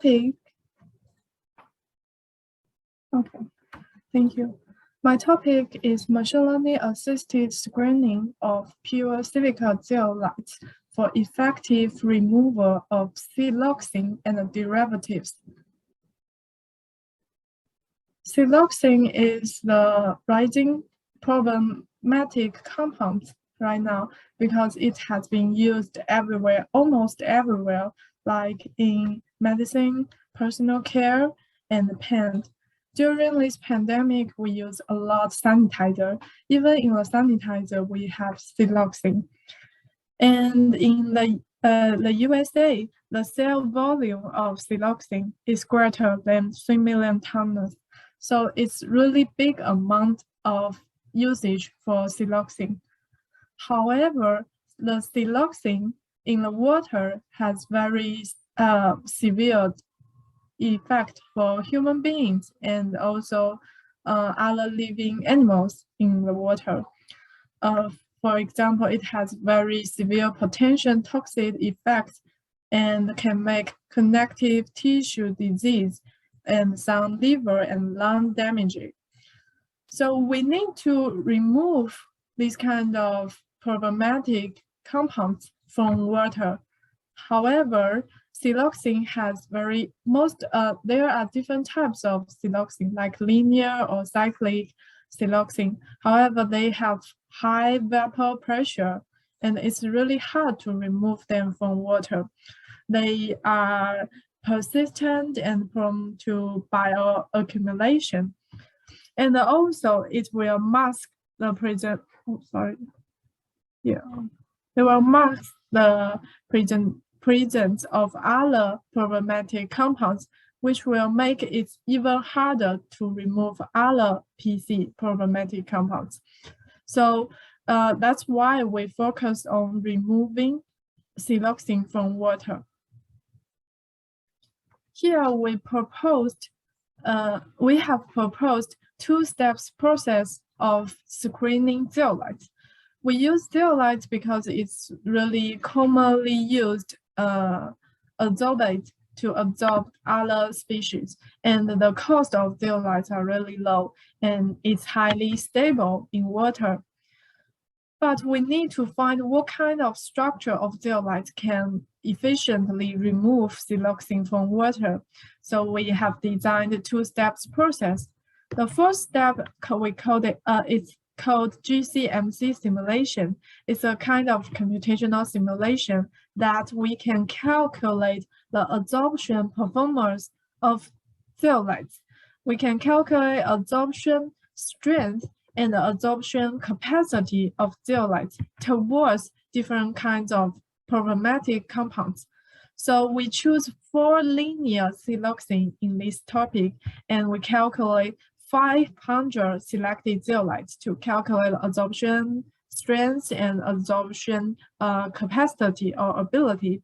topic. Okay, thank you. My topic is machine learning assisted screening of pure-silica zeolites for effective removal of siloxane and derivatives. Siloxane is the rising problematic compound right now because it has been used everywhere, almost everywhere, like in medicine, personal care, and paint. During this pandemic, we use a lot of sanitizer. Even in the sanitizer, we have siloxane. And in the USA, the sale volume of siloxane is greater than 3 million tons. So it's really big amount of usage for siloxane. However, the siloxane in the water has very severe effect for human beings and also other living animals in the water. For example, it has very severe potential toxic effects and can make connective tissue disease and some liver and lung damage. So we need to remove this kind of problematic compounds from water. However, siloxane has there are different types of siloxane, like linear or cyclic siloxane. However, they have high vapor pressure, and it's really hard to remove them from water. They are persistent and prone to bioaccumulation. And also, it will mask the present. Oh, sorry. Yeah, it will mask the presence of other problematic compounds, which will make it even harder to remove other PC problematic compounds. So that's why we focus on removing siloxane from water. Here we have proposed two-step process of screening zeolites. We use zeolites because it's really commonly used adsorbate to absorb other species, and the cost of zeolites are really low, and it's highly stable in water. But we need to find what kind of structure of zeolites can efficiently remove siloxane from water. So we have designed a two-step process. The first step, we call it's called GCMC simulation. It's a kind of computational simulation that we can calculate the absorption performance of zeolites. We can calculate absorption strength and the absorption capacity of zeolites towards different kinds of problematic compounds. So we choose 4 linear siloxane in this topic, and we calculate 500 selected zeolites to calculate absorption strength and absorption capacity or ability.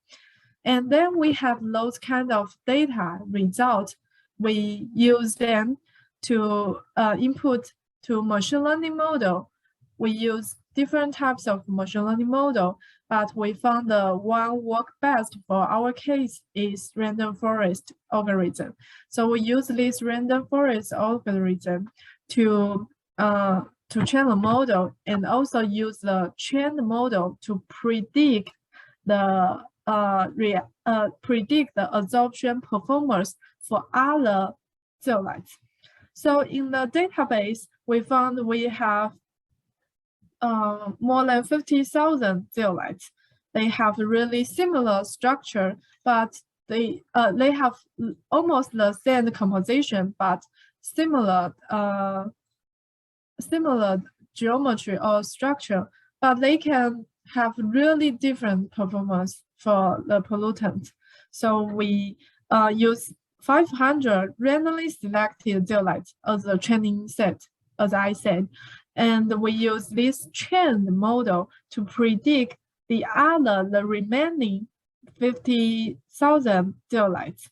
And then we have those kind of data results. We use them to input to machine learning model. We use different types of machine learning model, but we found the one work best for our case is random forest algorithm. So we use this random forest algorithm to train the model, and also use the trained model to predict the absorption performance for other zeolites. So in the database, we found we have more than 50,000 zeolites. They have really similar structure, but they have almost the same composition, but similar geometry or structure, but they can have really different performance for the pollutant. So we use 500 randomly selected zeolites as a training set, as I said, and we use this trained model to predict the remaining 50,000 zeolites.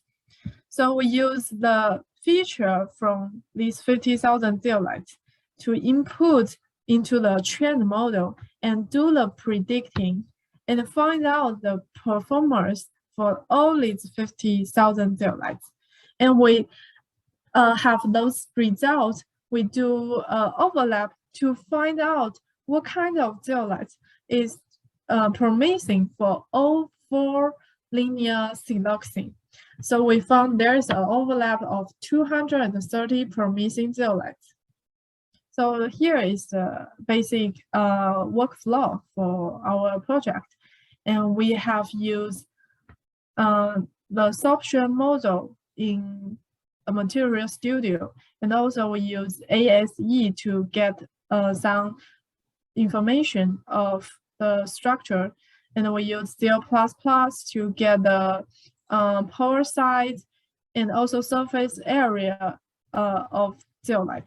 So we use the feature from these 50,000 zeolites to input into the trained model and do the predicting and find out the performance for all these 50,000 zeolites. And we have those results. We do overlap to find out what kind of zeolites is promising for all 4 linear siloxane. So we found there is an overlap of 230 promising zeolites. So here is the basic workflow for our project. And we have used the absorption model in a Material Studio. And also we use ASE to get some information of the structure. And we use Zeo++ to get the power size and also surface area of zeolite.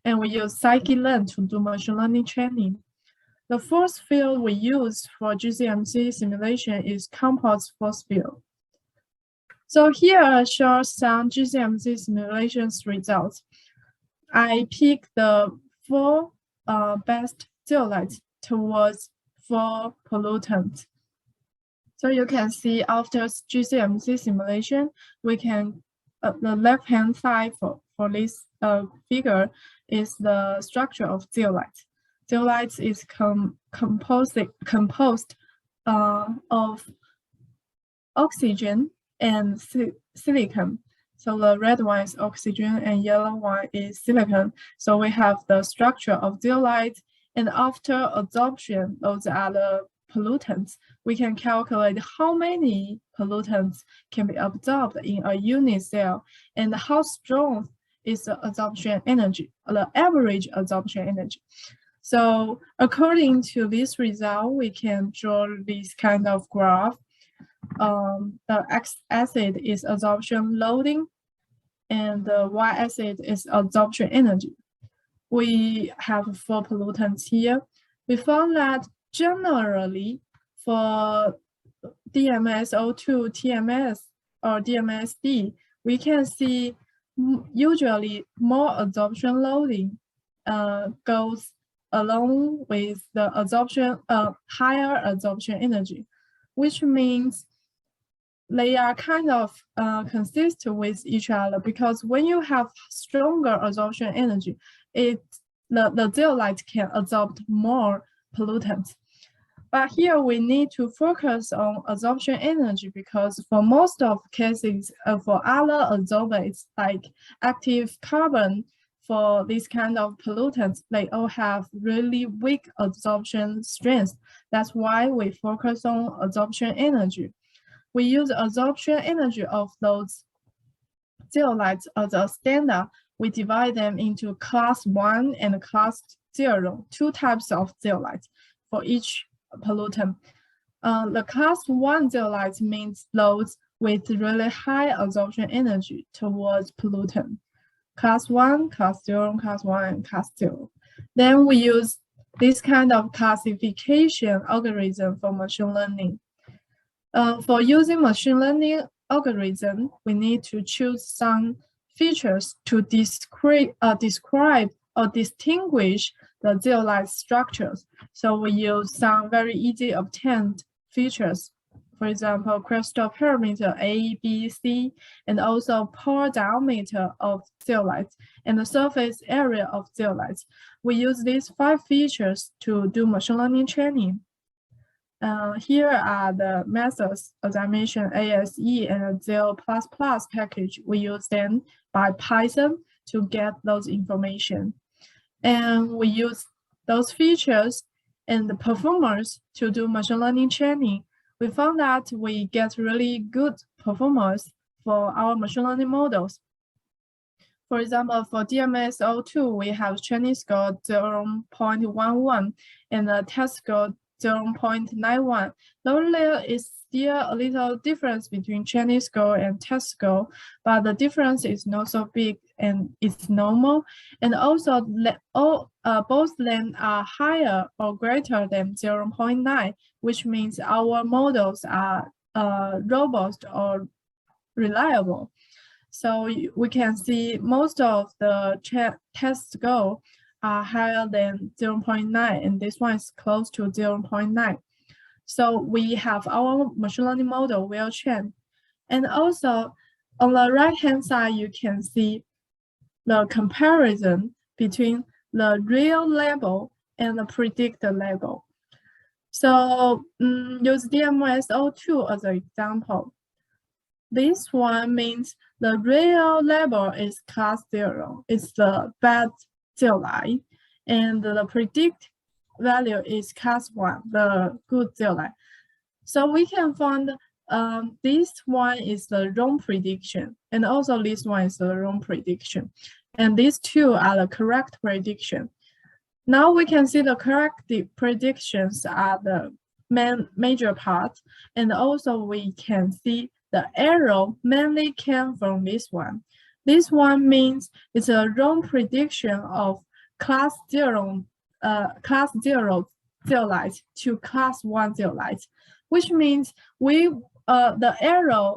And we use Guilin to do machine learning training. The force field we use for GCMC simulation is composite force field. So here I show some GCMC simulations results. I pick the 4 best zeolites towards 4 pollutants. So you can see after GCMC simulation, we can, the left-hand side for this figure is the structure of zeolites. Zeolites is composed of oxygen and silicon. So the red one is oxygen and yellow one is silicon. So we have the structure of zeolite, and after absorption, those are the pollutants. We can calculate how many pollutants can be absorbed in a unit cell and how strong is the absorption energy, the average absorption energy. So according to this result, we can draw this kind of graph. The x-axis is absorption loading, and the y-axis is absorption energy. We have 4 pollutants here. We found that generally for DMSO2, TMS, or DMSD, we can see usually more absorption loading goes along with the absorption, higher absorption energy, which means they are kind of consistent with each other, because when you have stronger absorption energy, the zeolite can absorb more pollutants. But here we need to focus on absorption energy, because for most of cases, for other adsorbents like active carbon, for this kind of pollutants, they all have really weak absorption strength. That's why we focus on absorption energy. We use absorption energy of those zeolites as a standard. We divide them into class 1 and class 0, 2 types of zeolites for each pollutant. The class 1 zeolites means those with really high absorption energy towards pollutant. Class 1, class 0, class 1, and class 0. Then we use this kind of classification algorithm for machine learning. For using machine learning algorithm, we need to choose some features to describe or distinguish the zeolite structures. So we use some very easy obtained features. For example, crystal parameter A, B, C, and also pore diameter of zeolites and the surface area of zeolites. We use these 5 features to do machine learning training. Here are the methods, as I mentioned, ASE and Zeo++ package. We use them by Python to get those information. And we use those features and the performance to do machine learning training. We found that we get really good performance for our machine learning models. For example, for DMSO2, we have training score 0.11 and the test score 0.91. Though there is still a little difference between training score and test score, but the difference is not so big and it's normal. And also, both them are higher or greater than 0.9, which means our models are robust or reliable. So we can see most of the test score are higher than 0.9, and this one is close to 0.9. So we have our machine learning model well trained. And also on the right-hand side, you can see the comparison between the real label and the predicted label. So use DMSO2 as an example. This one means the real label is class 0. It's the bad zeolite. And the predict value is class 1, the good zeolite. So we can find this one is the wrong prediction, and also this one is the wrong prediction. And these two are the correct prediction. Now we can see the correct predictions are the major part, and also we can see the error mainly came from this one. This one means it's a wrong prediction of class 0 zeolite to class 1 zeolite, which means the error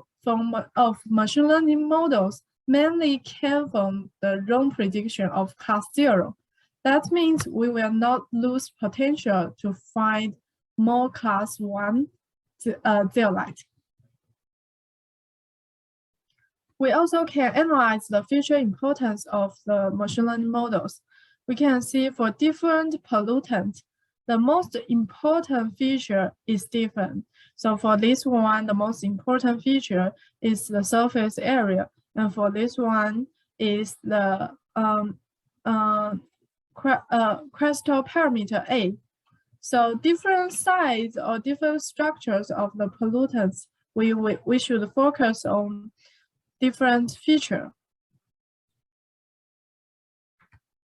of machine learning models mainly came from the wrong prediction of class 0. That means we will not lose potential to find more class 1 zeolite. We also can analyze the future importance of the machine learning models. We can see for different pollutants, the most important feature is different. So for this one, the most important feature is the surface area. And for this one is the crystal parameter A. So different size or different structures of the pollutants, we should focus on different feature.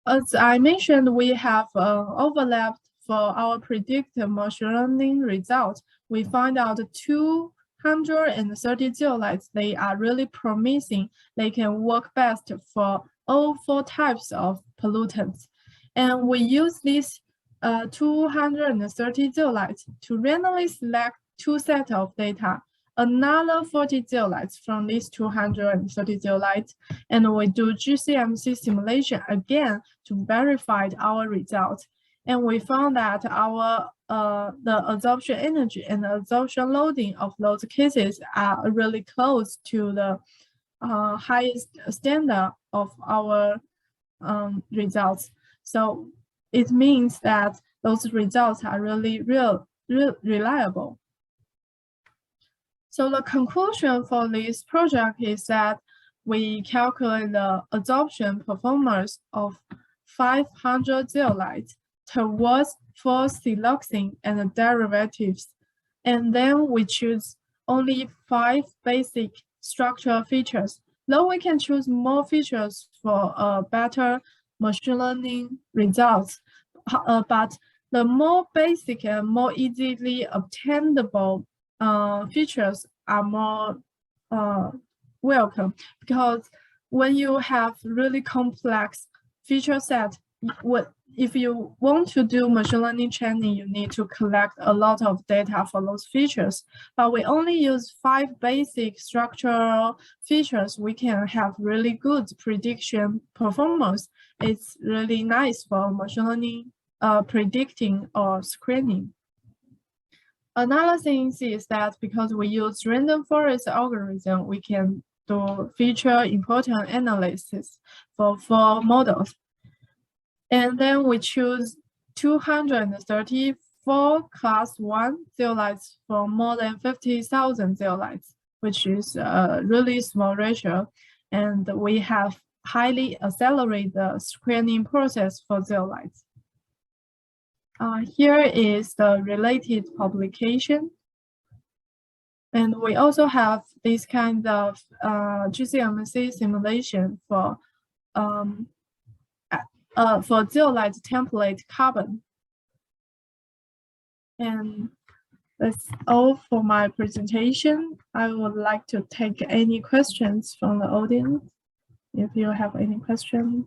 As I mentioned, we have overlapped for our predicted machine learning results. We find out 230 zeolites, they are really promising. They can work best for all 4 types of pollutants. And we use these 230 zeolites to randomly select 2 sets of data, another 40 zeolites from these 230 zeolites, and we do GCMC simulation again to verify our results. And we found that our the absorption energy and the absorption loading of those cases are really close to the highest standard of our results. So it means that those results are really reliable. So the conclusion for this project is that we calculate the absorption performance of 500 zeolites towards 4 siloxane and the derivatives. And then we choose only 5 basic structural features. Though we can choose more features for better machine learning results, but the more basic and more easily obtainable features are more welcome, because when you have really complex feature set, if you want to do machine learning training, you need to collect a lot of data for those features. But we only use 5 basic structural features. We can have really good prediction performance. It's really nice for machine learning predicting or screening. Another thing is that because we use random forest algorithm, we can do feature important analysis for 4 models. And then we choose 234 class 1 zeolites for more than 50,000 zeolites, which is a really small ratio. And we have highly accelerated the screening process for zeolites. Here is the related publication. And we also have this kind of GCMC simulation for zeolite template carbon. And that's all for my presentation. I would like to take any questions from the audience. If you have any questions.